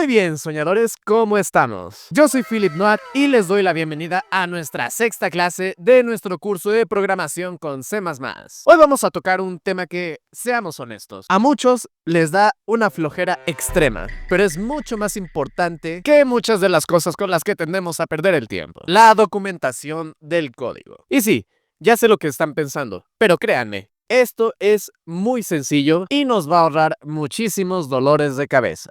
Muy bien, soñadores, ¿cómo estamos? Yo soy Philip Noat y les doy la bienvenida a nuestra sexta clase de nuestro curso de programación con C++. Hoy vamos a tocar un tema que, seamos honestos, a muchos les da una flojera extrema, pero es mucho más importante que muchas de las cosas con las que tendemos a perder el tiempo: la documentación del código. Y sí, ya sé lo que están pensando, pero créanme, esto es muy sencillo y nos va a ahorrar muchísimos dolores de cabeza.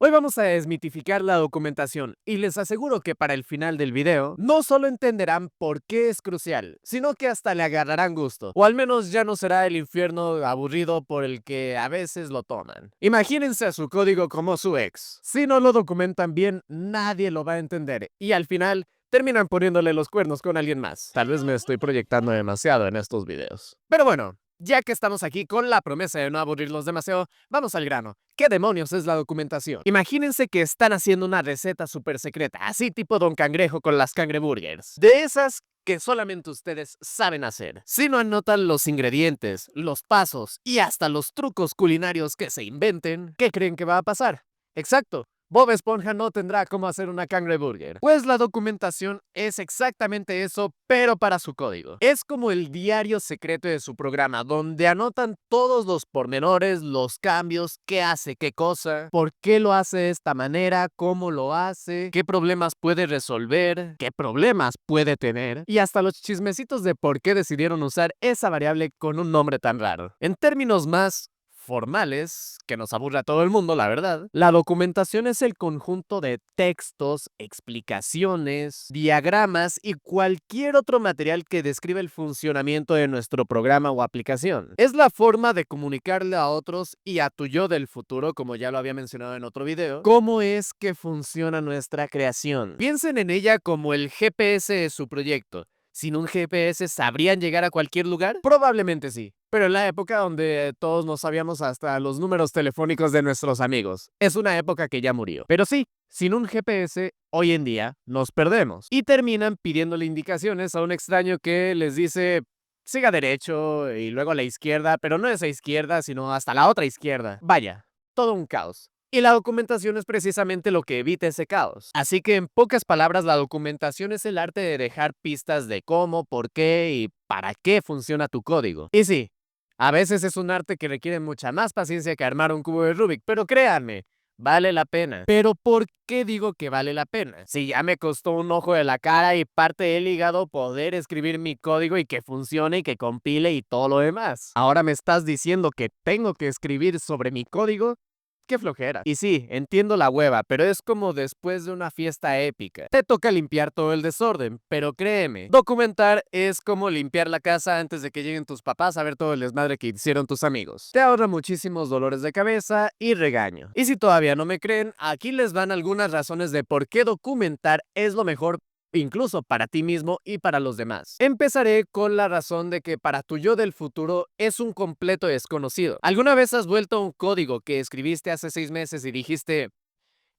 Hoy vamos a desmitificar la documentación y les aseguro que para el final del video no solo entenderán por qué es crucial, sino que hasta le agarrarán gusto, o al menos ya no será el infierno aburrido por el que a veces lo toman. Imagínense a su código como su ex. Si no lo documentan bien, nadie lo va a entender y al final terminan poniéndole los cuernos con alguien más. Tal vez me estoy proyectando demasiado en estos videos. Pero bueno, ya que estamos aquí con la promesa de no aburrirlos demasiado, vamos al grano. ¿Qué demonios es la documentación? Imagínense que están haciendo una receta súper secreta, así tipo Don Cangrejo con las cangreburgers. De esas que solamente ustedes saben hacer. Si no anotan los ingredientes, los pasos y hasta los trucos culinarios que se inventen, ¿qué creen que va a pasar? Exacto. Bob Esponja no tendrá cómo hacer una cangreburger. Pues la documentación es exactamente eso, pero para su código. Es como el diario secreto de su programa, donde anotan todos los pormenores, los cambios, qué hace qué cosa, por qué lo hace de esta manera, cómo lo hace, qué problemas puede resolver, qué problemas puede tener, y hasta los chismecitos de por qué decidieron usar esa variable con un nombre tan raro. En términos más formales, que nos aburre a todo el mundo, la verdad, la documentación es el conjunto de textos, explicaciones, diagramas y cualquier otro material que describe el funcionamiento de nuestro programa o aplicación. Es la forma de comunicarle a otros y a tu yo del futuro, como ya lo había mencionado en otro video, cómo es que funciona nuestra creación. Piensen en ella como el GPS de su proyecto. ¿Sin un GPS sabrían llegar a cualquier lugar? Probablemente sí, pero en la época donde todos no sabíamos hasta los números telefónicos de nuestros amigos. Es una época que ya murió. Pero sí, sin un GPS, hoy en día nos perdemos y terminan pidiéndole indicaciones a un extraño que les dice: siga derecho y luego a la izquierda, pero no esa izquierda, sino hasta la otra izquierda. Vaya, todo un caos. Y la documentación es precisamente lo que evita ese caos. Así que en pocas palabras, la documentación es el arte de dejar pistas de cómo, por qué y para qué funciona tu código. Y sí, a veces es un arte que requiere mucha más paciencia que armar un cubo de Rubik, pero créanme, vale la pena. Pero ¿por qué digo que vale la pena? Si ya me costó un ojo de la cara y parte del hígado poder escribir mi código y que funcione y que compile y todo lo demás. Ahora me estás diciendo que tengo que escribir sobre mi código. ¡Qué flojera! Y sí, entiendo la hueva, pero es como después de una fiesta épica. Te toca limpiar todo el desorden, pero créeme, documentar es como limpiar la casa antes de que lleguen tus papás a ver todo el desmadre que hicieron tus amigos. Te ahorra muchísimos dolores de cabeza y regaño. Y si todavía no me creen, aquí les van algunas razones de por qué documentar es lo mejor, incluso para ti mismo y para los demás. Empezaré con la razón de que para tu yo del futuro es un completo desconocido. ¿Alguna vez has vuelto a un código que escribiste hace 6 meses y dijiste: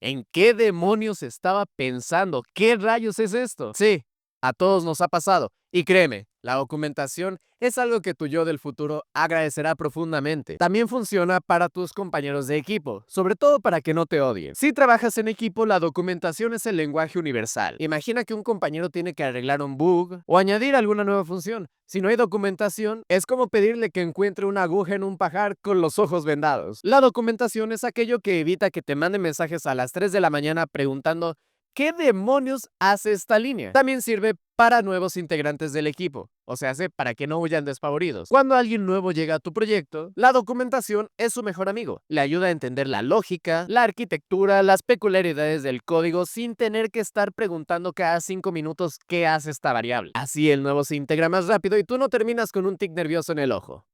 ¿en qué demonios estaba pensando? ¿Qué rayos es esto? Sí, a todos nos ha pasado. Y créeme, la documentación es algo que tu yo del futuro agradecerá profundamente. También funciona para tus compañeros de equipo, sobre todo para que no te odien. Si trabajas en equipo, la documentación es el lenguaje universal. Imagina que un compañero tiene que arreglar un bug o añadir alguna nueva función. Si no hay documentación, es como pedirle que encuentre una aguja en un pajar con los ojos vendados. La documentación es aquello que evita que te manden mensajes a las 3 de la mañana preguntando: ¿qué demonios hace esta línea? También sirve para nuevos integrantes del equipo, o sea, para que no huyan despavoridos. Cuando alguien nuevo llega a tu proyecto, la documentación es su mejor amigo. Le ayuda a entender la lógica, la arquitectura, las peculiaridades del código sin tener que estar preguntando cada 5 minutos qué hace esta variable. Así el nuevo se integra más rápido y tú no terminas con un tic nervioso en el ojo.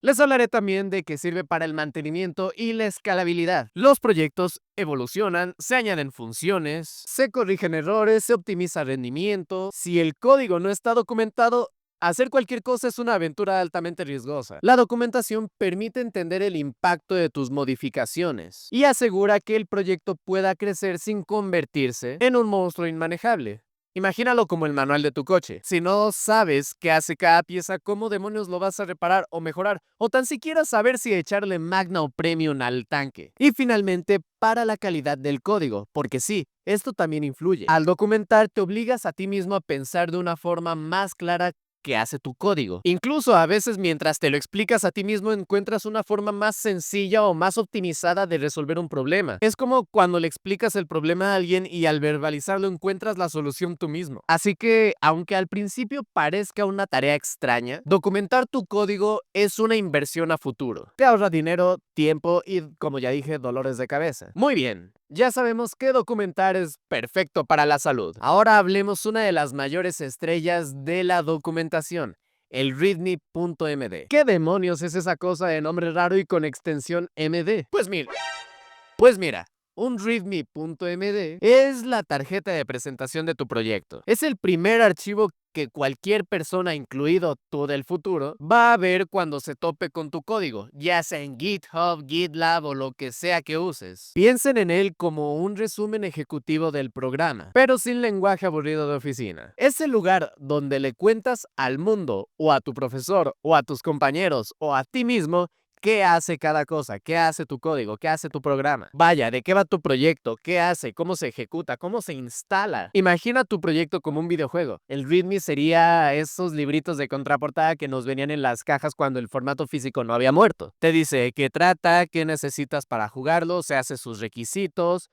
Les hablaré también de que sirve para el mantenimiento y la escalabilidad. Los proyectos evolucionan, se añaden funciones, se corrigen errores, se optimiza rendimiento. Si el código no está documentado, hacer cualquier cosa es una aventura altamente riesgosa. La documentación permite entender el impacto de tus modificaciones y asegura que el proyecto pueda crecer sin convertirse en un monstruo inmanejable. Imagínalo como el manual de tu coche. Si no sabes qué hace cada pieza, ¿cómo demonios lo vas a reparar o mejorar? O tan siquiera saber si echarle Magna o Premium al tanque. Y finalmente, para la calidad del código, porque sí, esto también influye. Al documentar, te obligas a ti mismo a pensar de una forma más clara que hace tu código. Incluso a veces mientras te lo explicas a ti mismo encuentras una forma más sencilla o más optimizada de resolver un problema. Es como cuando le explicas el problema a alguien y al verbalizarlo encuentras la solución tú mismo. Así que, aunque al principio parezca una tarea extraña, documentar tu código es una inversión a futuro. Te ahorra dinero, tiempo y, como ya dije, dolores de cabeza. Muy bien. Ya sabemos que documentar es perfecto para la salud. Ahora hablemos una de las mayores estrellas de la documentación, el README.md. ¿Qué demonios es esa cosa de nombre raro y con extensión MD? Pues mira, un README.md es la tarjeta de presentación de tu proyecto. Es el primer archivo que cualquier persona, incluido tú del futuro, va a ver cuando se tope con tu código, ya sea en GitHub, GitLab o lo que sea que uses. Piensen en él como un resumen ejecutivo del programa, pero sin lenguaje aburrido de oficina. Es el lugar donde le cuentas al mundo, o a tu profesor, o a tus compañeros, o a ti mismo, ¿qué hace cada cosa? ¿Qué hace tu código? ¿Qué hace tu programa? Vaya, ¿de qué va tu proyecto? ¿Qué hace? ¿Cómo se ejecuta? ¿Cómo se instala? Imagina tu proyecto como un videojuego. El README sería esos libritos de contraportada que nos venían en las cajas cuando el formato físico no había muerto. Te dice qué trata, qué necesitas para jugarlo, se hace sus requisitos,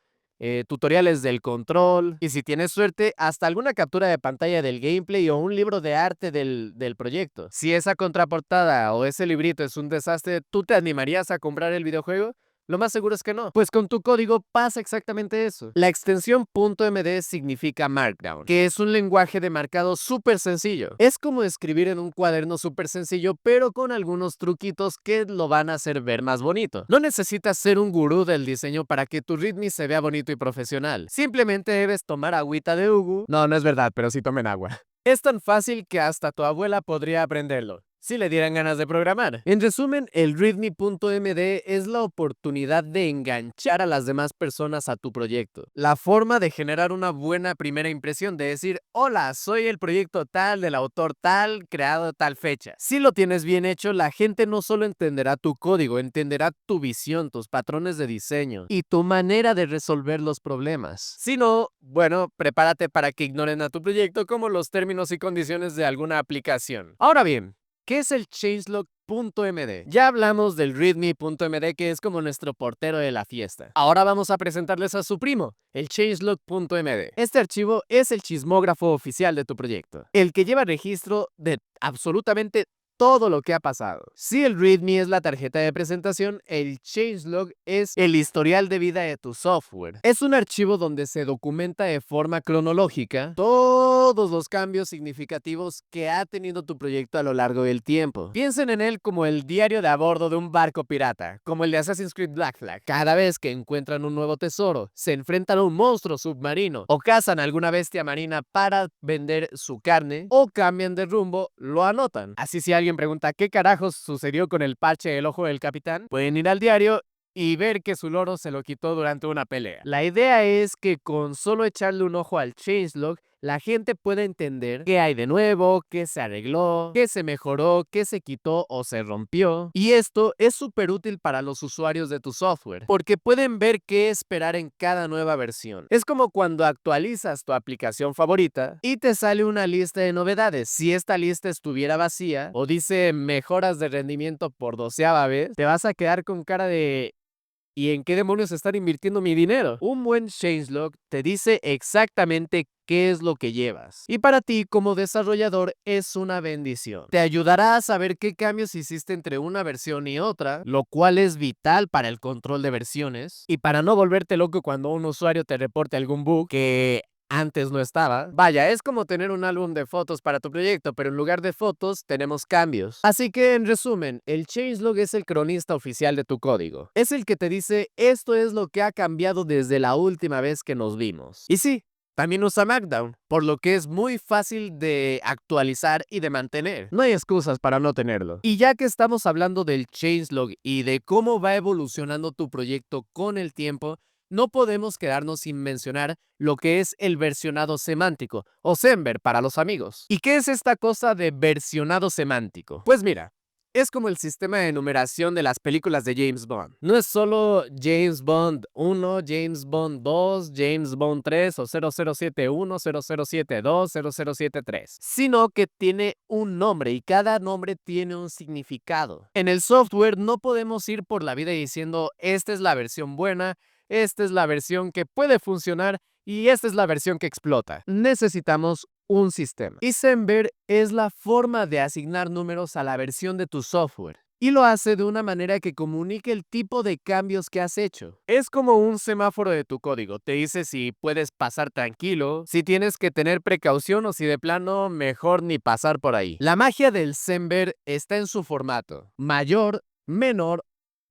tutoriales del control y si tienes suerte, hasta alguna captura de pantalla del gameplay o un libro de arte del proyecto. Si esa contraportada o ese librito es un desastre, ¿tú te animarías a comprar el videojuego? Lo más seguro es que no. Pues con tu código pasa exactamente eso. La extensión .md significa Markdown, que es un lenguaje de marcado súper sencillo. Es como escribir en un cuaderno súper sencillo, pero con algunos truquitos que lo van a hacer ver más bonito. No necesitas ser un gurú del diseño para que tu README se vea bonito y profesional. Simplemente debes tomar agüita de Ugu. No es verdad, pero sí tomen agua. Es tan fácil que hasta tu abuela podría aprenderlo, si le dieran ganas de programar. En resumen, el README.md es la oportunidad de enganchar a las demás personas a tu proyecto. La forma de generar una buena primera impresión, de decir, hola, soy el proyecto tal, del autor tal, creado tal fecha. Si lo tienes bien hecho, la gente no solo entenderá tu código, entenderá tu visión, tus patrones de diseño y tu manera de resolver los problemas. Si no, bueno, prepárate para que ignoren a tu proyecto como los términos y condiciones de alguna aplicación. Ahora bien, ¿qué es el changelog.md? Ya hablamos del readme.md, que es como nuestro portero de la fiesta. Ahora vamos a presentarles a su primo, el changelog.md. Este archivo es el chismógrafo oficial de tu proyecto, el que lleva registro de absolutamente todo lo que ha pasado. Si el README es la tarjeta de presentación, el changelog es el historial de vida de tu software. Es un archivo donde se documenta de forma cronológica todos los cambios significativos que ha tenido tu proyecto a lo largo del tiempo. Piensen en él como el diario de a bordo de un barco pirata, como el de Assassin's Creed Black Flag. Cada vez que encuentran un nuevo tesoro, se enfrentan a un monstruo submarino o cazan a alguna bestia marina para vender su carne o cambian de rumbo, lo anotan. Así si alguien pregunta qué carajos sucedió con el parche del ojo del capitán, pueden ir al diario y ver que su loro se lo quitó durante una pelea. La idea es que con solo echarle un ojo al changelog, la gente puede entender qué hay de nuevo, qué se arregló, qué se mejoró, qué se quitó o se rompió. Y esto es súper útil para los usuarios de tu software, porque pueden ver qué esperar en cada nueva versión. Es como cuando actualizas tu aplicación favorita y te sale una lista de novedades. Si esta lista estuviera vacía o dice mejoras de rendimiento por 12ª vez, te vas a quedar con cara de ¿y en qué demonios están invirtiendo mi dinero? Un buen changelog te dice exactamente qué es lo que llevas. Y para ti como desarrollador es una bendición. Te ayudará a saber qué cambios hiciste entre una versión y otra, lo cual es vital para el control de versiones y para no volverte loco cuando un usuario te reporte algún bug que antes no estaba. Vaya, es como tener un álbum de fotos para tu proyecto, pero en lugar de fotos tenemos cambios. Así que en resumen, el changelog es el cronista oficial de tu código. Es el que te dice esto es lo que ha cambiado desde la última vez que nos vimos. Y sí, también usa Markdown, por lo que es muy fácil de actualizar y de mantener. No hay excusas para no tenerlo. Y ya que estamos hablando del changelog y de cómo va evolucionando tu proyecto con el tiempo, no podemos quedarnos sin mencionar lo que es el versionado semántico, o Semver para los amigos. ¿Y qué es esta cosa de versionado semántico? Pues mira, es como el sistema de numeración de las películas de James Bond. No es solo James Bond 1, James Bond 2, James Bond 3 o 0071, 0072, 0073, sino que tiene un nombre y cada nombre tiene un significado. En el software no podemos ir por la vida diciendo esta es la versión buena, esta es la versión que puede funcionar y esta es la versión que explota. Necesitamos un sistema. Y Semver es la forma de asignar números a la versión de tu software. Y lo hace de una manera que comunique el tipo de cambios que has hecho. Es como un semáforo de tu código. Te dice si puedes pasar tranquilo, si tienes que tener precaución o si de plano mejor ni pasar por ahí. La magia del Semver está en su formato. Mayor, menor,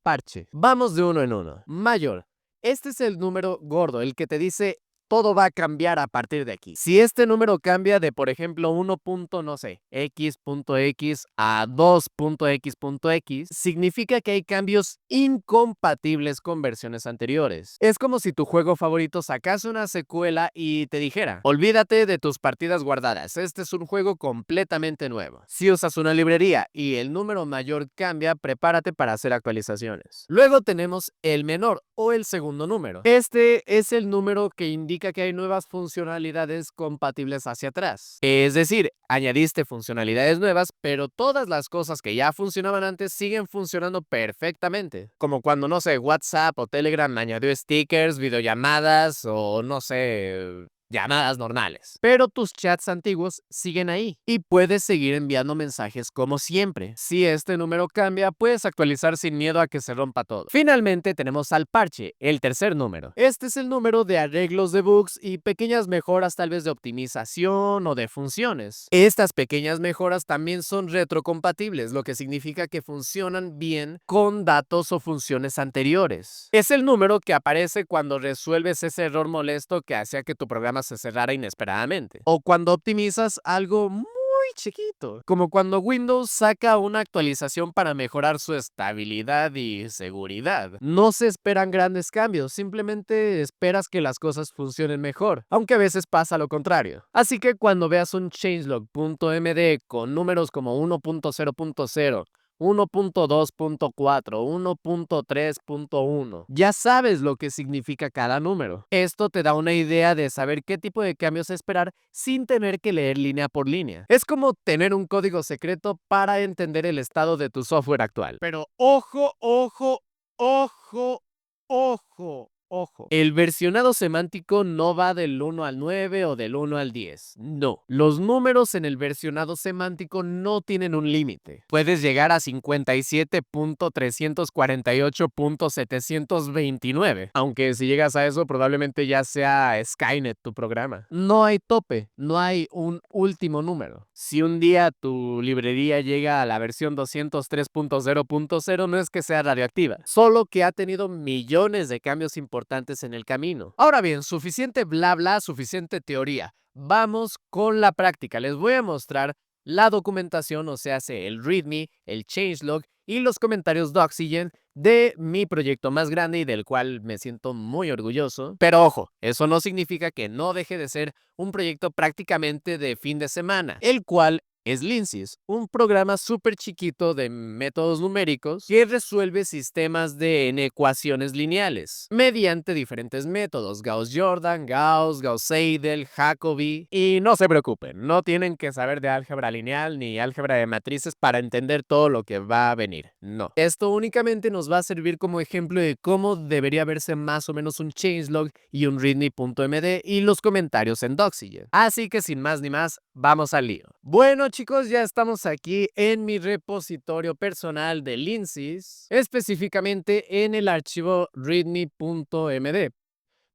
parche. Vamos de uno en uno. Mayor. Este es el número gordo, el que te dice todo va a cambiar a partir de aquí. Si este número cambia de, por ejemplo, 1. No sé, x.x a 2.x.x, significa que hay cambios incompatibles con versiones anteriores. Es como si tu juego favorito sacase una secuela y te dijera, olvídate de tus partidas guardadas, este es un juego completamente nuevo. Si usas una librería y el número mayor cambia, prepárate para hacer actualizaciones. Luego tenemos el menor o el segundo número. Este es el número que indica que hay nuevas funcionalidades compatibles hacia atrás. Es decir, añadiste funcionalidades nuevas, pero todas las cosas que ya funcionaban antes siguen funcionando perfectamente. Como cuando, no sé, WhatsApp o Telegram añadió stickers, videollamadas o, no sé, llamadas normales. Pero tus chats antiguos siguen ahí y puedes seguir enviando mensajes como siempre. Si este número cambia, puedes actualizar sin miedo a que se rompa todo. Finalmente tenemos al parche, el tercer número. Este es el número de arreglos de bugs y pequeñas mejoras tal vez de optimización o de funciones. Estas pequeñas mejoras también son retrocompatibles, lo que significa que funcionan bien con datos o funciones anteriores. Es el número que aparece cuando resuelves ese error molesto que hacía que tu programa se cerrara inesperadamente. O cuando optimizas algo muy chiquito, como cuando Windows saca una actualización para mejorar su estabilidad y seguridad. No se esperan grandes cambios, simplemente esperas que las cosas funcionen mejor, aunque a veces pasa lo contrario. Así que cuando veas un changelog.md con números como 1.0.0, 1.2.4, 1.3.1. Ya sabes lo que significa cada número. Esto te da una idea de saber qué tipo de cambios esperar sin tener que leer línea por línea. Es como tener un código secreto para entender el estado de tu software actual. Pero ojo, ojo, ojo, ojo. Ojo, el versionado semántico no va del 1 al 9 o del 1 al 10. No, los números en el versionado semántico no tienen un límite. Puedes llegar a 57.348.729, aunque si llegas a eso probablemente ya sea Skynet tu programa. No hay tope, no hay un último número. Si un día tu librería llega a la versión 203.0.0, no es que sea radioactiva, solo que ha tenido millones de cambios importantes en el camino. Ahora bien, suficiente bla bla, suficiente teoría. Vamos con la práctica. Les voy a mostrar la documentación, o sea, el README, el changelog y los comentarios Doxygen de mi proyecto más grande y del cual me siento muy orgulloso. Pero ojo, eso no significa que no deje de ser un proyecto prácticamente de fin de semana, el cual es Linsys, un programa súper chiquito de métodos numéricos que resuelve sistemas en ecuaciones lineales mediante diferentes métodos: Gauss-Jordan, Gauss, Gauss-Seidel, Jacobi. Y no se preocupen, no tienen que saber de álgebra lineal ni álgebra de matrices para entender todo lo que va a venir. No. Esto únicamente nos va a servir como ejemplo de cómo debería verse más o menos un changelog y un readme.md y los comentarios en Doxygen. Así que sin más ni más, vamos al lío. Bueno, chicos, ya estamos aquí en mi repositorio personal de Linsys, específicamente en el archivo readme.md.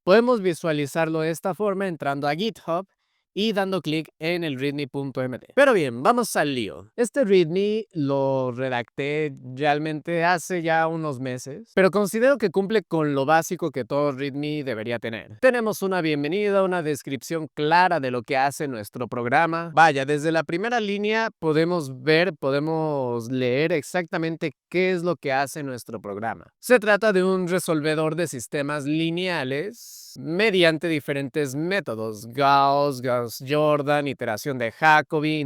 Podemos visualizarlo de esta forma entrando a GitHub y dando clic en el readme.md. Pero bien, vamos al lío. Este readme lo redacté realmente hace ya unos meses, pero considero que cumple con lo básico que todo readme debería tener. Tenemos una bienvenida, una descripción clara de lo que hace nuestro programa. Vaya, desde la primera línea podemos leer exactamente qué es lo que hace nuestro programa. Se trata de un resolvedor de sistemas lineales mediante diferentes métodos: Gauss, Gauss-Jordan, iteración de Jacobi,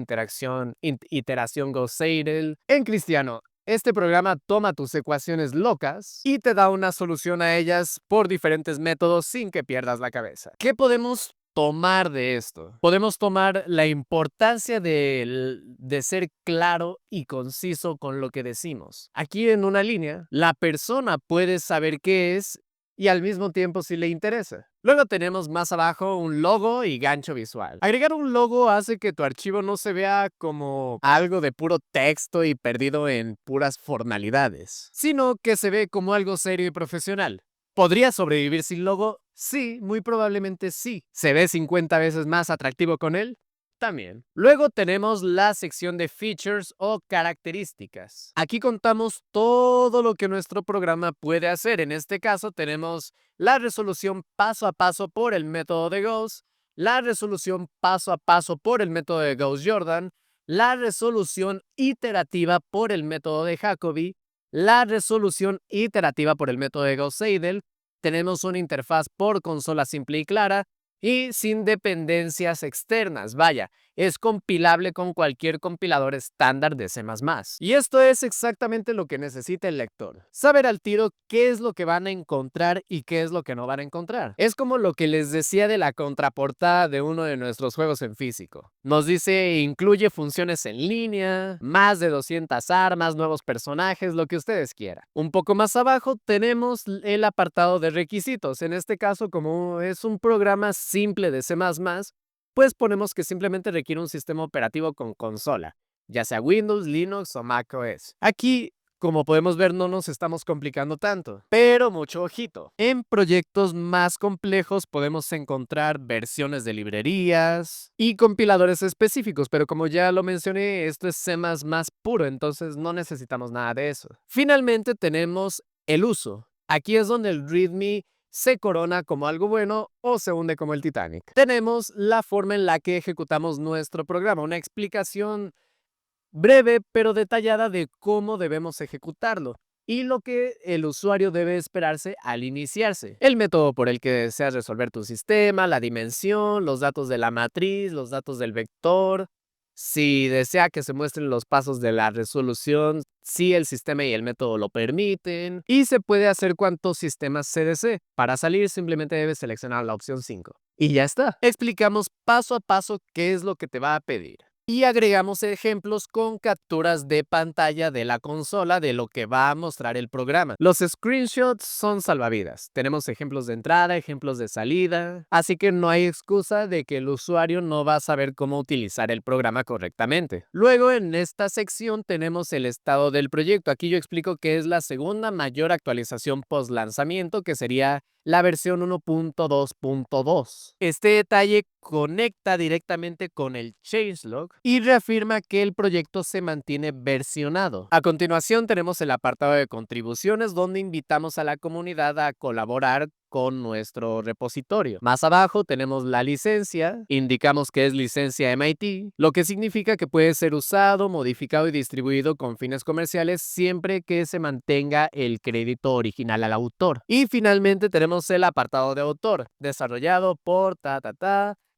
iteración Gauss-Seidel. En cristiano, este programa toma tus ecuaciones locas y te da una solución a ellas por diferentes métodos sin que pierdas la cabeza. ¿Qué podemos tomar de esto? Podemos tomar la importancia de ser claro y conciso con lo que decimos. Aquí en una línea, la persona puede saber qué es y al mismo tiempo si le interesa. Luego tenemos más abajo un logo y gancho visual. Agregar un logo hace que tu archivo no se vea como algo de puro texto y perdido en puras formalidades, sino que se ve como algo serio y profesional. ¿Podría sobrevivir sin logo? Sí, muy probablemente sí. ¿Se ve 50 veces más atractivo con él? También. Luego tenemos la sección de features o características. Aquí contamos todo lo que nuestro programa puede hacer. En este caso tenemos la resolución paso a paso por el método de Gauss, la resolución paso a paso por el método de Gauss-Jordan, la resolución iterativa por el método de Jacobi, la resolución iterativa por el método de Gauss-Seidel. Tenemos una interfaz por consola simple y clara y sin dependencias externas. Vaya, es compilable con cualquier compilador estándar de C++. Y esto es exactamente lo que necesita el lector: saber al tiro qué es lo que van a encontrar y qué es lo que no van a encontrar. Es como lo que les decía de la contraportada de uno de nuestros juegos en físico. Nos dice: incluye funciones en línea, más de 200 armas, nuevos personajes, lo que ustedes quieran. Un poco más abajo tenemos el apartado de requisitos. En este caso, como es un programa simple de C++, pues ponemos que simplemente requiere un sistema operativo con consola, ya sea Windows, Linux o macOS. Aquí, como podemos ver, no nos estamos complicando tanto, pero mucho ojito. En proyectos más complejos podemos encontrar versiones de librerías y compiladores específicos, pero como ya lo mencioné, esto es C++ puro, entonces no necesitamos nada de eso. Finalmente tenemos el uso. Aquí es donde el README se corona como algo bueno o se hunde como el Titanic. Tenemos la forma en la que ejecutamos nuestro programa, una explicación breve pero detallada de cómo debemos ejecutarlo y lo que el usuario debe esperarse al iniciarse. El método por el que deseas resolver tu sistema, la dimensión, los datos de la matriz, los datos del vector. Si desea que se muestren los pasos de la resolución, si el sistema y el método lo permiten, y se puede hacer cuantos sistemas se desee. Para salir, simplemente debes seleccionar la opción 5. Y ya está. Explicamos paso a paso qué es lo que te va a pedir. Y agregamos ejemplos con capturas de pantalla de la consola de lo que va a mostrar el programa. Los screenshots son salvavidas. Tenemos ejemplos de entrada, ejemplos de salida, así que no hay excusa de que el usuario no va a saber cómo utilizar el programa correctamente. Luego, en esta sección tenemos el estado del proyecto. Aquí yo explico que es la segunda mayor actualización post lanzamiento, que sería la versión 1.2.2. Este detalle conecta directamente con el changelog y reafirma que el proyecto se mantiene versionado. A continuación tenemos el apartado de contribuciones, donde invitamos a la comunidad a colaborar con nuestro repositorio. Más abajo tenemos la licencia, indicamos que es licencia MIT, lo que significa que puede ser usado, modificado y distribuido con fines comerciales siempre que se mantenga el crédito original al autor. Y finalmente tenemos el apartado de autor, desarrollado por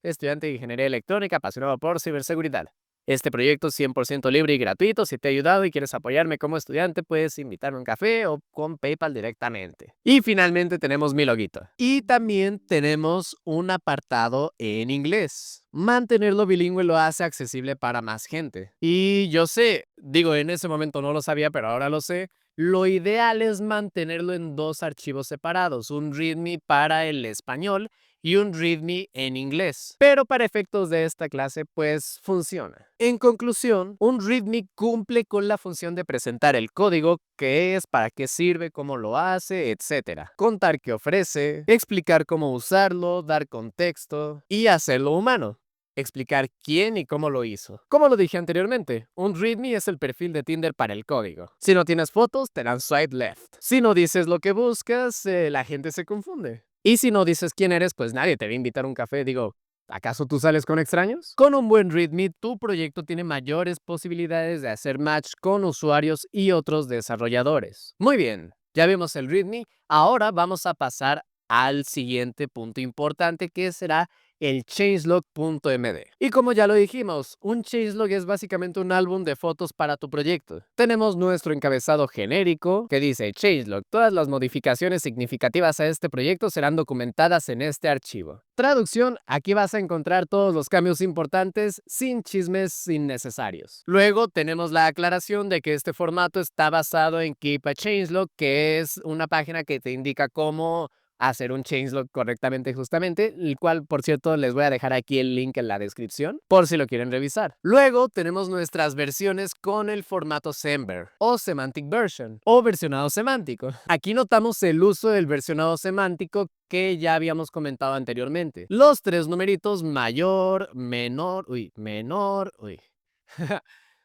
estudiante de ingeniería electrónica apasionado por ciberseguridad. Este proyecto es 100% libre y gratuito. Si te ha ayudado y quieres apoyarme como estudiante, puedes invitarme a un café o con PayPal directamente. Y finalmente tenemos mi loguito. Y también tenemos un apartado en inglés. Mantenerlo bilingüe lo hace accesible para más gente. Y yo sé, digo, en ese momento no lo sabía, pero ahora lo sé. Lo ideal es mantenerlo en dos archivos separados, un README para el español y un README en inglés. Pero para efectos de esta clase, pues funciona. En conclusión, un README cumple con la función de presentar el código, qué es, para qué sirve, cómo lo hace, etc. Contar qué ofrece, explicar cómo usarlo, dar contexto y hacerlo humano. explicar quién y cómo lo hizo. Como lo dije anteriormente, un README es el perfil de Tinder para el código. Si no tienes fotos, te dan swipe left. Si no dices lo que buscas, la gente se confunde. Y si no dices quién eres, pues nadie te va a invitar a un café. Digo, ¿acaso tú sales con extraños? Con un buen README, tu proyecto tiene mayores posibilidades de hacer match con usuarios y otros desarrolladores. Muy bien, ya vimos el README, ahora vamos a pasar al siguiente punto importante, que será el changelog.md. Y como ya lo dijimos, un changelog es básicamente un álbum de fotos para tu proyecto. Tenemos nuestro encabezado genérico que dice: changelog, todas las modificaciones significativas a este proyecto serán documentadas en este archivo. Traducción: aquí vas a encontrar todos los cambios importantes sin chismes innecesarios. Luego tenemos la aclaración de que este formato está basado en Keep a Changelog, que es una página que te indica cómo hacer un changelog correctamente, justamente, el cual, por cierto, les voy a dejar aquí el link en la descripción por si lo quieren revisar. Luego tenemos nuestras versiones con el formato Semver o Semantic Version o versionado semántico. Aquí notamos el uso del versionado semántico que ya habíamos comentado anteriormente. Los tres numeritos mayor, menor,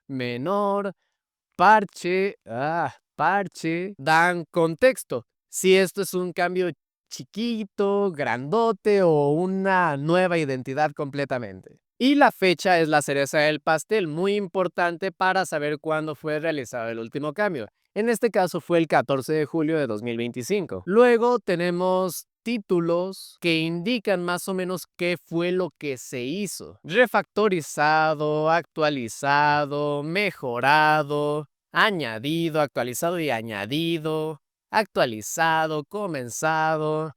menor, parche, dan contexto. Si esto es un cambio chiquito, grandote o una nueva identidad completamente. Y la fecha es la cereza del pastel, muy importante para saber cuándo fue realizado el último cambio. En este caso fue el 14 de julio de 2025. Luego tenemos títulos que indican más o menos qué fue lo que se hizo. Refactorizado, actualizado, mejorado, añadido, actualizado y añadido, actualizado, comenzado,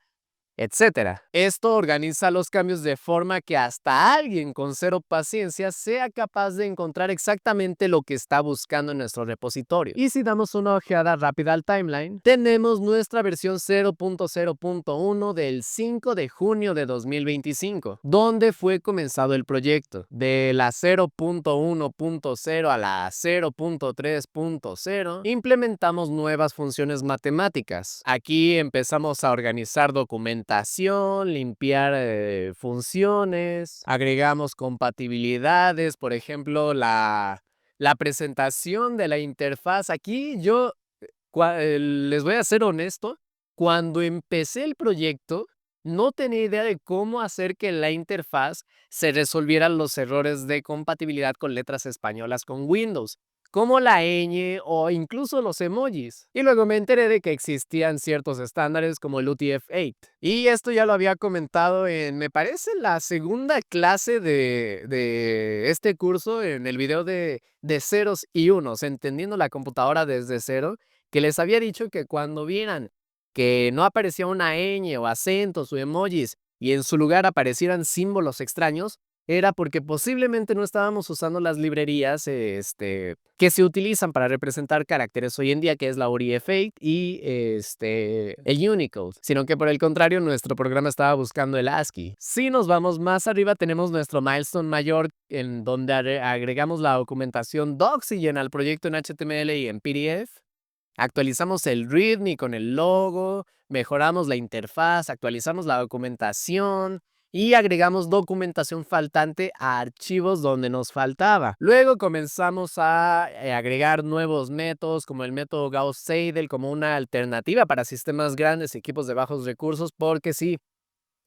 etcétera. Esto organiza los cambios de forma que hasta alguien con cero paciencia sea capaz de encontrar exactamente lo que está buscando en nuestro repositorio. Y si damos una ojeada rápida al timeline, tenemos nuestra versión 0.0.1 del 5 de junio de 2025, donde fue comenzado el proyecto. De la 0.1.0 a la 0.3.0, implementamos nuevas funciones matemáticas. Aquí empezamos a organizar documentos, limpiar funciones, agregamos compatibilidades, por ejemplo, la presentación de la interfaz. Aquí yo les voy a ser honesto, cuando empecé el proyecto no tenía idea de cómo hacer que la interfaz se resolvieran los errores de compatibilidad con letras españolas con Windows, como la ñ o incluso los emojis. Y luego me enteré de que existían ciertos estándares como el UTF-8. Y esto ya lo había comentado en, me parece, la segunda clase de este curso, en el video de ceros y unos, entendiendo la computadora desde cero, que les había dicho que cuando vieran que no aparecía una ñ o acentos o emojis y en su lugar aparecieran símbolos extraños, era porque posiblemente no estábamos usando las librerías que se utilizan para representar caracteres hoy en día, que es la UTF-8 y el Unicode, sino que por el contrario nuestro programa estaba buscando el ASCII. Si nos vamos más arriba, tenemos nuestro milestone mayor, en donde agregamos la documentación Doxygen al proyecto en HTML y en PDF. Actualizamos el README con el logo, mejoramos la interfaz, actualizamos la documentación y agregamos documentación faltante a archivos donde nos faltaba. Luego comenzamos a agregar nuevos métodos, como el método Gauss-Seidel, como una alternativa para sistemas grandes y equipos de bajos recursos, porque sí,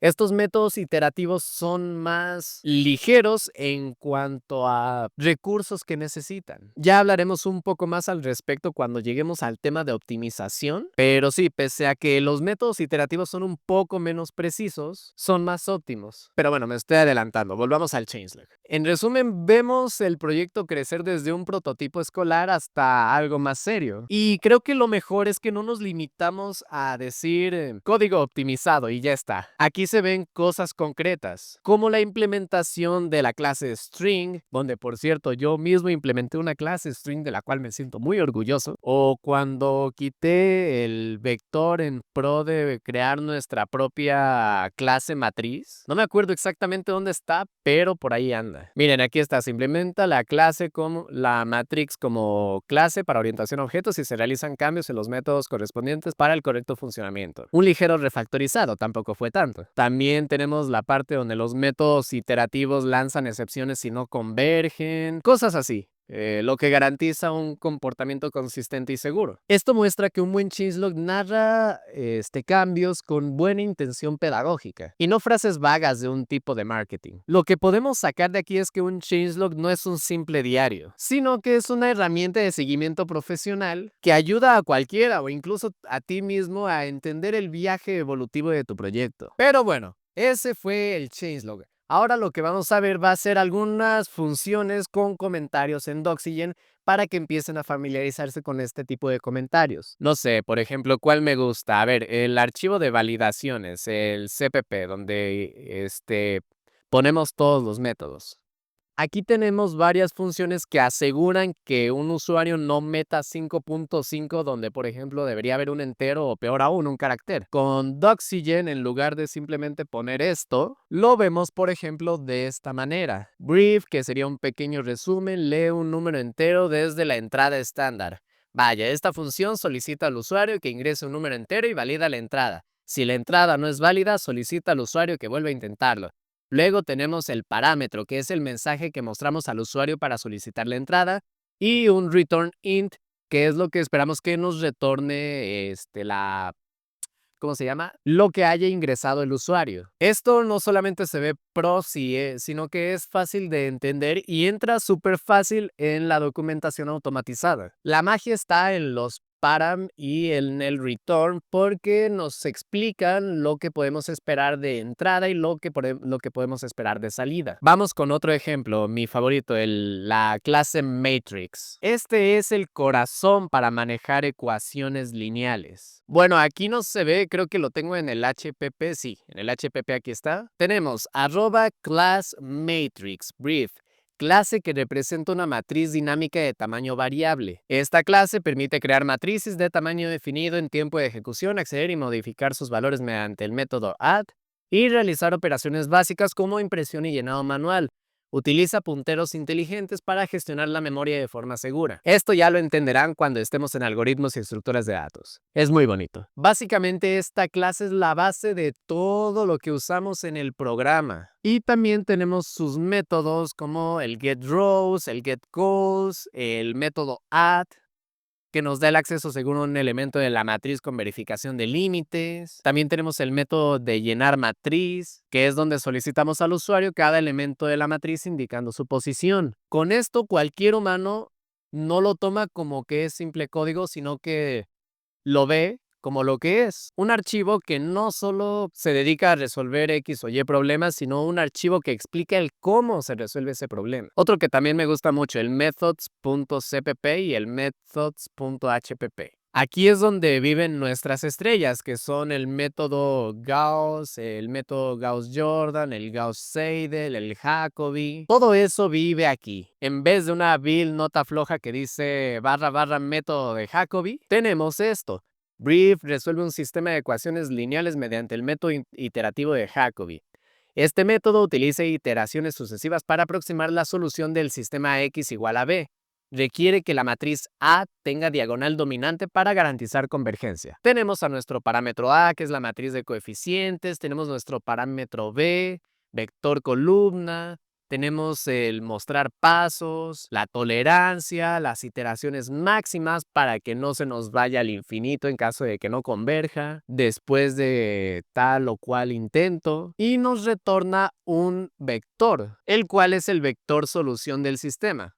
estos métodos iterativos son más ligeros en cuanto a recursos que necesitan. Ya hablaremos un poco más al respecto cuando lleguemos al tema de optimización, pero sí, pese a que los métodos iterativos son un poco menos precisos, son más óptimos. Pero bueno, me estoy adelantando, volvamos al changelog. En resumen, vemos el proyecto crecer desde un prototipo escolar hasta algo más serio. Y creo que lo mejor es que no nos limitamos a decir código optimizado y ya está. Aquí se ven cosas concretas, como la implementación de la clase string, donde por cierto yo mismo implementé una clase string de la cual me siento muy orgulloso, o cuando quité el vector en pro de crear nuestra propia clase matriz. No me acuerdo exactamente dónde está, pero por ahí anda. Miren, aquí está, se implementa la clase como la matrix como clase para orientación a objetos y se realizan cambios en los métodos correspondientes para el correcto funcionamiento. Un ligero refactorizado, tampoco fue tanto. También tenemos la parte donde los métodos iterativos lanzan excepciones si no convergen, cosas así. Lo que garantiza un comportamiento consistente y seguro. Esto muestra que un buen changelog narra cambios con buena intención pedagógica y no frases vagas de un tipo de marketing. Lo que podemos sacar de aquí es que un changelog no es un simple diario, sino que es una herramienta de seguimiento profesional que ayuda a cualquiera o incluso a ti mismo a entender el viaje evolutivo de tu proyecto. Pero bueno, ese fue el changelog. Ahora lo que vamos a ver va a ser algunas funciones con comentarios en Doxygen para que empiecen a familiarizarse con este tipo de comentarios. No sé, por ejemplo, ¿cuál me gusta? A ver, el archivo de validaciones, el CPP, donde ponemos todos los métodos. Aquí tenemos varias funciones que aseguran que un usuario no meta 5.5 donde, por ejemplo, debería haber un entero o peor aún, un carácter. Con Doxygen, en lugar de simplemente poner esto, lo vemos, por ejemplo, de esta manera. Brief, que sería un pequeño resumen, lee un número entero desde la entrada estándar. Vaya, esta función solicita al usuario que ingrese un número entero y valida la entrada. Si la entrada no es válida, solicita al usuario que vuelva a intentarlo. Luego tenemos el parámetro, que es el mensaje que mostramos al usuario para solicitar la entrada, y un return int, que es lo que esperamos que nos retorne ¿cómo se llama? Lo que haya ingresado el usuario. Esto no solamente se ve pro, sino que es fácil de entender y entra súper fácil en la documentación automatizada. La magia está en los param y en el return porque nos explican lo que podemos esperar de entrada y lo que podemos esperar de salida. Vamos con otro ejemplo, mi favorito, la clase Matrix. Este es el corazón para manejar ecuaciones lineales. Bueno, aquí no se ve, creo que lo tengo en el HPP, sí, en el HPP aquí está. Tenemos @class matrix brief, clase que representa una matriz dinámica de tamaño variable. Esta clase permite crear matrices de tamaño definido en tiempo de ejecución, acceder y modificar sus valores mediante el método add y realizar operaciones básicas como impresión y llenado manual. Utiliza punteros inteligentes para gestionar la memoria de forma segura. Esto ya lo entenderán cuando estemos en algoritmos y estructuras de datos. Es muy bonito. Básicamente esta clase es la base de todo lo que usamos en el programa. Y también tenemos sus métodos como el getRows, el getCalls, el método add, que nos da el acceso según un elemento de la matriz con verificación de límites. También tenemos el método de llenar matriz, que es donde solicitamos al usuario cada elemento de la matriz indicando su posición. Con esto, cualquier humano no lo toma como que es simple código, sino que lo ve como lo que es, un archivo que no solo se dedica a resolver X o Y problemas, sino un archivo que explica el cómo se resuelve ese problema. Otro que también me gusta mucho, el methods.cpp y el methods.hpp. Aquí es donde viven nuestras estrellas, que son el método Gauss, el método Gauss-Jordan, el Gauss-Seidel, el Jacobi. Todo eso vive aquí. En vez de una vil nota floja que dice // método de Jacobi, tenemos esto. Brief resuelve un sistema de ecuaciones lineales mediante el método iterativo de Jacobi. Este método utiliza iteraciones sucesivas para aproximar la solución del sistema X igual a B. Requiere que la matriz A tenga diagonal dominante para garantizar convergencia. Tenemos a nuestro parámetro A, que es la matriz de coeficientes, tenemos nuestro parámetro B, vector columna, tenemos el mostrar pasos, la tolerancia, las iteraciones máximas para que no se nos vaya al infinito en caso de que no converja, después de tal o cual intento, y nos retorna un vector, el cual es el vector solución del sistema.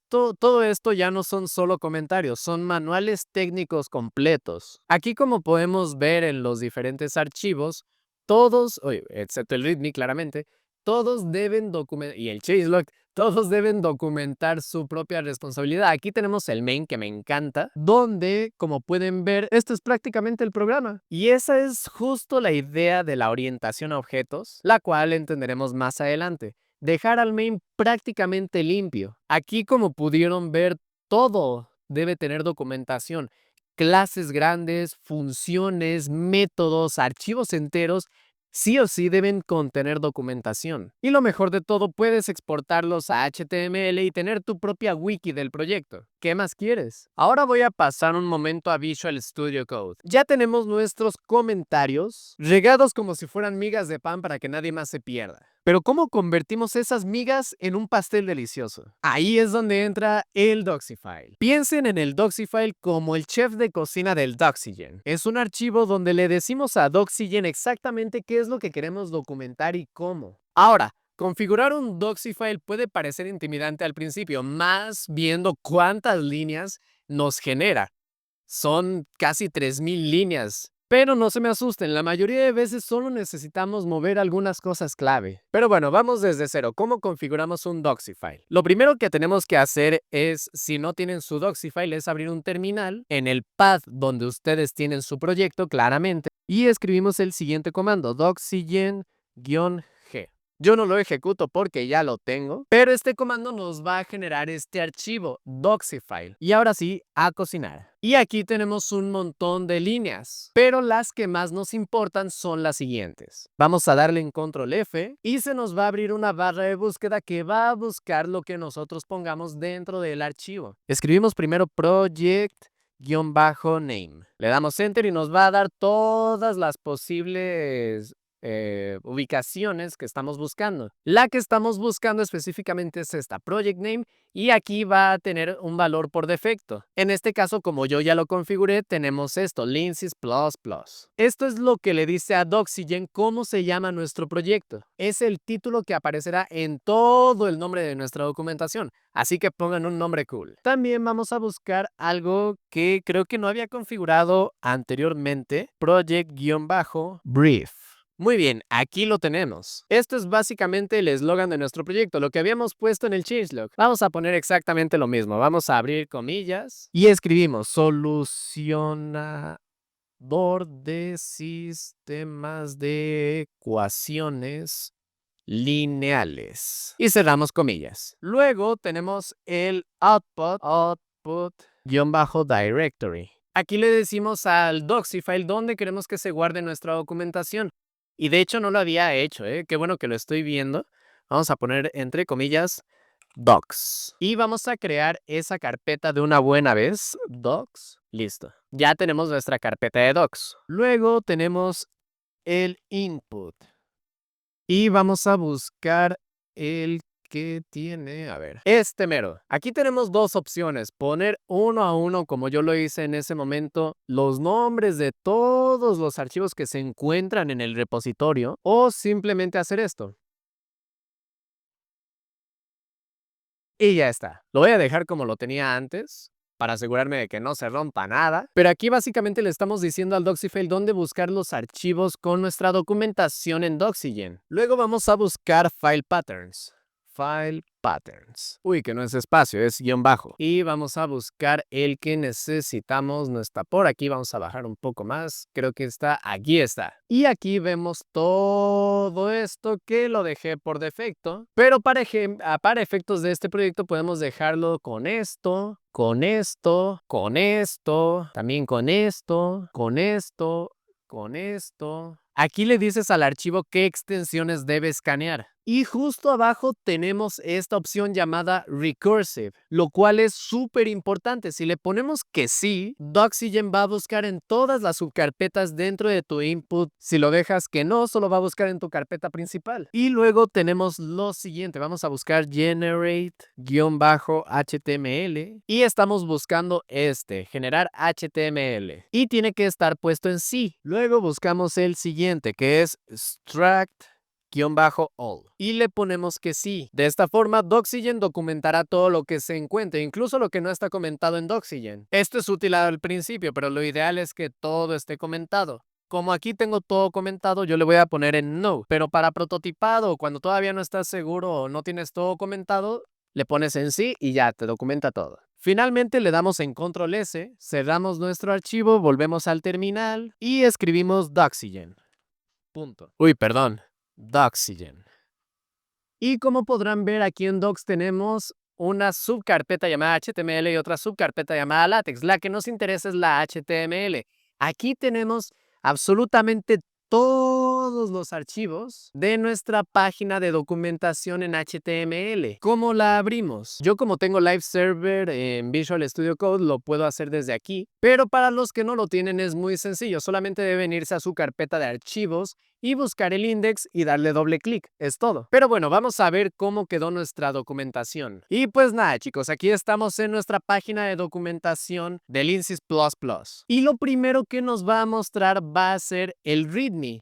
Todo esto ya no son solo comentarios, son manuales técnicos completos. Aquí, como podemos ver en los diferentes archivos, todos, excepto el README claramente, todos deben documentar, y el changelog, todos deben documentar su propia responsabilidad. Aquí tenemos el main, que me encanta, donde, como pueden ver, esto es prácticamente el programa. Y esa es justo la idea de la orientación a objetos, la cual entenderemos más adelante. Dejar al main prácticamente limpio. Aquí, como pudieron ver, todo debe tener documentación. Clases grandes, funciones, métodos, archivos enteros, Sí o sí deben contener documentación. Y lo mejor de todo, puedes exportarlos a HTML y tener tu propia wiki del proyecto. ¿Qué más quieres? Ahora voy a pasar un momento a Visual Studio Code. Ya tenemos nuestros comentarios regados como si fueran migas de pan para que nadie más se pierda. Pero ¿cómo convertimos esas migas en un pastel delicioso? Ahí es donde entra el Doxifile. Piensen en el Doxifile como el chef de cocina del Doxygen. Es un archivo donde le decimos a Doxygen exactamente qué es lo que queremos documentar y cómo. Ahora, configurar un Doxifile puede parecer intimidante al principio, más viendo cuántas líneas nos genera. Son casi 3000 líneas. Pero no se me asusten, la mayoría de veces solo necesitamos mover algunas cosas clave. Pero bueno, vamos desde cero. ¿Cómo configuramos un Doxifile? Lo primero que tenemos que hacer es, si no tienen su Doxifile, es abrir un terminal en el path donde ustedes tienen su proyecto claramente y escribimos el siguiente comando, doxygen-g. Yo no lo ejecuto porque ya lo tengo, pero este comando nos va a generar este archivo, Doxifile. Y ahora sí, a cocinar. Y aquí tenemos un montón de líneas, pero las que más nos importan son las siguientes. Vamos a darle en Control F y se nos va a abrir una barra de búsqueda que va a buscar lo que nosotros pongamos dentro del archivo. Escribimos primero project-name. Le damos Enter y nos va a dar todas las posibles ubicaciones que estamos buscando. La que estamos buscando específicamente es esta, Project Name, y aquí va a tener un valor por defecto. En este caso, como yo ya lo configuré, tenemos esto, Lindsys++. Esto es lo que le dice a Doxygen cómo se llama nuestro proyecto. Es el título que aparecerá en todo el nombre de nuestra documentación, así que pongan un nombre cool. También vamos a buscar algo que creo que no había configurado anteriormente, project-brief. Muy bien, aquí lo tenemos. Esto es básicamente el eslogan de nuestro proyecto, lo que habíamos puesto en el changelog. Vamos a poner exactamente lo mismo. Vamos a abrir comillas y escribimos solucionador de sistemas de ecuaciones lineales. Y cerramos comillas. Luego tenemos el output-directory. Aquí le decimos al Doxifile dónde queremos que se guarde nuestra documentación. Y de hecho no lo había hecho, qué bueno que lo estoy viendo. Vamos a poner entre comillas docs. Y vamos a crear esa carpeta de una buena vez. Docs. Listo. Ya tenemos nuestra carpeta de docs. Luego tenemos el input. Y vamos a buscar el que tiene, a ver, este mero. Aquí tenemos dos opciones, poner uno a uno, como yo lo hice en ese momento, los nombres de todos los archivos que se encuentran en el repositorio, o simplemente hacer esto. Y ya está. Lo voy a dejar como lo tenía antes, para asegurarme de que no se rompa nada. Pero aquí básicamente le estamos diciendo al Doxifile dónde buscar los archivos con nuestra documentación en Doxygen. Luego vamos a buscar File Patterns. File Patterns. Uy, que no es espacio, es guión bajo. Y vamos a buscar el que necesitamos. No está por aquí, vamos a bajar un poco más. Creo que está, aquí está. Y aquí vemos todo esto que lo dejé por defecto. Pero para efectos de este proyecto podemos dejarlo con esto, con esto, con esto, también con esto, con esto, con esto. Aquí le dices al archivo qué extensiones debe escanear. Y justo abajo tenemos esta opción llamada Recursive, lo cual es súper importante. Si le ponemos que sí, Doxygen va a buscar en todas las subcarpetas dentro de tu input. Si lo dejas que no, solo va a buscar en tu carpeta principal. Y luego tenemos lo siguiente, vamos a buscar generate-html y estamos buscando generar HTML. Y tiene que estar puesto en sí. Luego buscamos el siguiente, que es struct-all. Y le ponemos que sí. De esta forma, Doxygen documentará todo lo que se encuentre, incluso lo que no está comentado en Doxygen. Esto es útil al principio, pero lo ideal es que todo esté comentado. Como aquí tengo todo comentado, yo le voy a poner en no. Pero para prototipado, cuando todavía no estás seguro o no tienes todo comentado, le pones en sí y ya te documenta todo. Finalmente le damos en Control S, cerramos nuestro archivo, volvemos al terminal y escribimos Doxygen. Punto. Uy, perdón. Doxygen. Y como podrán ver, aquí en Docs tenemos una subcarpeta llamada HTML y otra subcarpeta llamada LaTeX. La que nos interesa es la HTML. Aquí tenemos absolutamente todo todos los archivos de nuestra página de documentación en HTML. ¿Cómo la abrimos? Yo, como tengo Live Server en Visual Studio Code, lo puedo hacer desde aquí, pero para los que no lo tienen es muy sencillo. Solamente deben irse a su carpeta de archivos y buscar el index y darle doble clic, es todo. Pero bueno, vamos a ver cómo quedó nuestra documentación. Y pues nada, chicos, aquí estamos en nuestra página de documentación del Lindsys++. Y lo primero que nos va a mostrar va a ser el readme.md.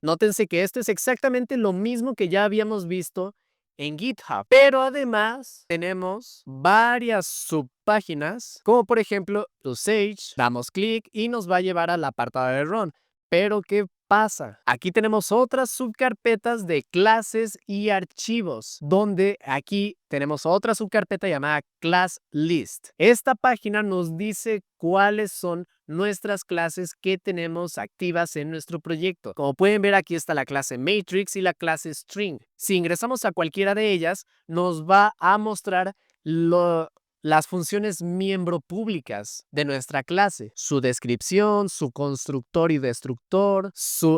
Nótense que esto es exactamente lo mismo que ya habíamos visto en GitHub, pero además tenemos varias subpáginas, como por ejemplo Usage. Damos clic y nos va a llevar al apartado de Run. Pero ¿qué pasa? Aquí tenemos otras subcarpetas de clases y archivos, donde aquí tenemos otra subcarpeta llamada Class List. Esta página nos dice cuáles son nuestras clases que tenemos activas en nuestro proyecto. Como pueden ver, aquí está la clase Matrix y la clase String. Si ingresamos a cualquiera de ellas, nos va a mostrar las funciones miembro públicas de nuestra clase, su descripción, su constructor y destructor,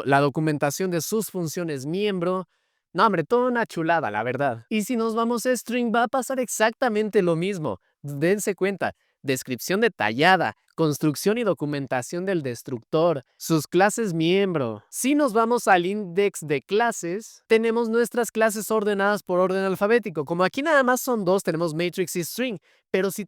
la documentación de sus funciones miembro. No, hombre, toda una chulada, la verdad. Y si nos vamos a String, va a pasar exactamente lo mismo. Dense cuenta. Descripción detallada, construcción y documentación del destructor, sus clases miembro. Si nos vamos al index de clases, tenemos nuestras clases ordenadas por orden alfabético. Como aquí nada más son dos, tenemos Matrix y String. Pero si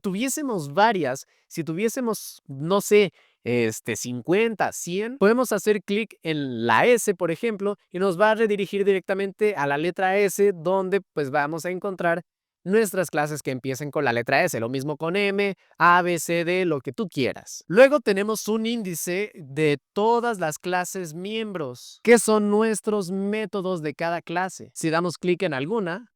tuviésemos varias, si tuviésemos, no sé, 50, 100, podemos hacer clic en la S, por ejemplo, y nos va a redirigir directamente a la letra S, donde pues vamos a encontrar nuestras clases que empiecen con la letra S, lo mismo con M, A, B, C, D, lo que tú quieras. Luego tenemos un índice de todas las clases miembros, que son nuestros métodos de cada clase. Si damos clic en alguna,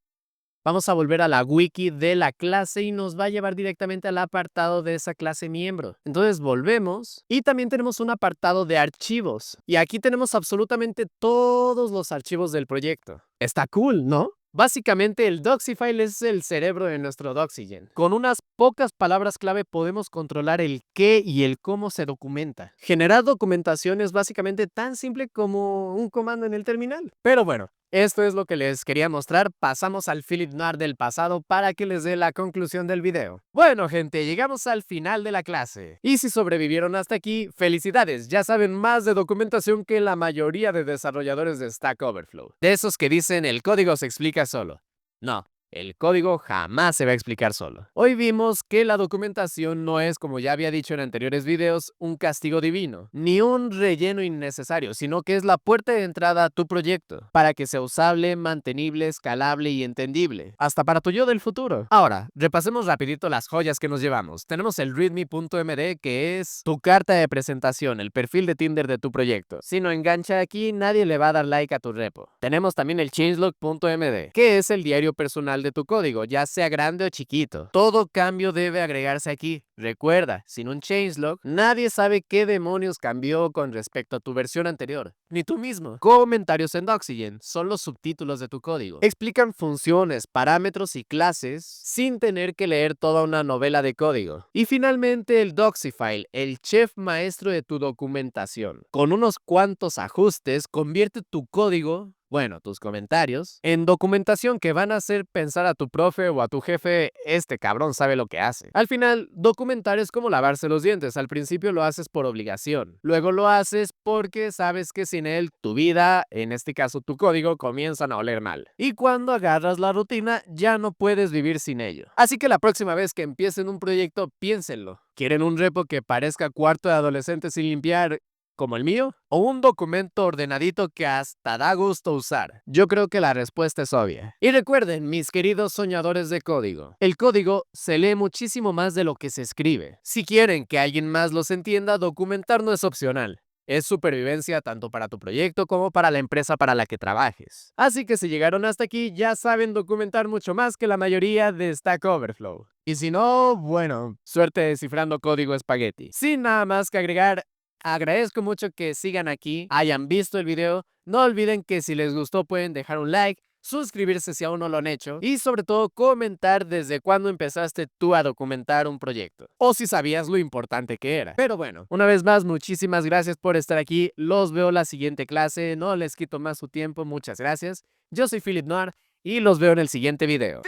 vamos a volver a la wiki de la clase y nos va a llevar directamente al apartado de esa clase miembro. Entonces volvemos y también tenemos un apartado de archivos. Y aquí tenemos absolutamente todos los archivos del proyecto. Está cool, ¿no? Básicamente, el Doxifile es el cerebro de nuestro Doxygen. Con unas pocas palabras clave podemos controlar el qué y el cómo se documenta. Generar documentación es básicamente tan simple como un comando en el terminal. Pero bueno, esto es lo que les quería mostrar. Pasamos al Philip Noir del pasado para que les dé la conclusión del video. Bueno, gente, llegamos al final de la clase. Y si sobrevivieron hasta aquí, felicidades. Ya saben más de documentación que la mayoría de desarrolladores de Stack Overflow. De esos que dicen el código se explica solo. No. El código jamás se va a explicar solo. Hoy vimos que la documentación no es, como ya había dicho en anteriores videos, un castigo divino, ni un relleno innecesario, sino que es la puerta de entrada a tu proyecto, para que sea usable, mantenible, escalable y entendible, hasta para tu yo del futuro. Ahora, repasemos rapidito las joyas que nos llevamos. Tenemos el readme.md, que es tu carta de presentación, el perfil de Tinder de tu proyecto. Si no engancha aquí, nadie le va a dar like a tu repo. Tenemos también el changelog.md, que es el diario personal de tu código, ya sea grande o chiquito. Todo cambio debe agregarse aquí. Recuerda, sin un changelog, nadie sabe qué demonios cambió con respecto a tu versión anterior, ni tú mismo. Comentarios en Doxygen son los subtítulos de tu código. Explican funciones, parámetros y clases sin tener que leer toda una novela de código. Y finalmente el Doxifile, el chef maestro de tu documentación. Con unos cuantos ajustes, convierte tu código, bueno, tus comentarios, en documentación que van a hacer pensar a tu profe o a tu jefe, este cabrón sabe lo que hace. Al final, documentar es como lavarse los dientes. Al principio lo haces por obligación. Luego lo haces porque sabes que sin él, tu vida, en este caso tu código, comienzan a oler mal. Y cuando agarras la rutina, ya no puedes vivir sin ello. Así que la próxima vez que empiecen un proyecto, piénsenlo. ¿Quieren un repo que parezca cuarto de adolescente sin limpiar, como el mío? ¿O un documento ordenadito que hasta da gusto usar? Yo creo que la respuesta es obvia. Y recuerden, mis queridos soñadores de código, el código se lee muchísimo más de lo que se escribe. Si quieren que alguien más los entienda, documentar no es opcional. Es supervivencia tanto para tu proyecto como para la empresa para la que trabajes. Así que si llegaron hasta aquí, ya saben documentar mucho más que la mayoría de Stack Overflow. Y si no, bueno, suerte descifrando código espagueti. Sin nada más que agregar, agradezco mucho que sigan aquí, hayan visto el video. No olviden que si les gustó pueden dejar un like, suscribirse si aún no lo han hecho y sobre todo comentar desde cuándo empezaste tú a documentar un proyecto o si sabías lo importante que era. Pero bueno, una vez más, muchísimas gracias por estar aquí. Los veo la siguiente clase, no les quito más su tiempo, muchas gracias. Yo soy Philip Noir y los veo en el siguiente video.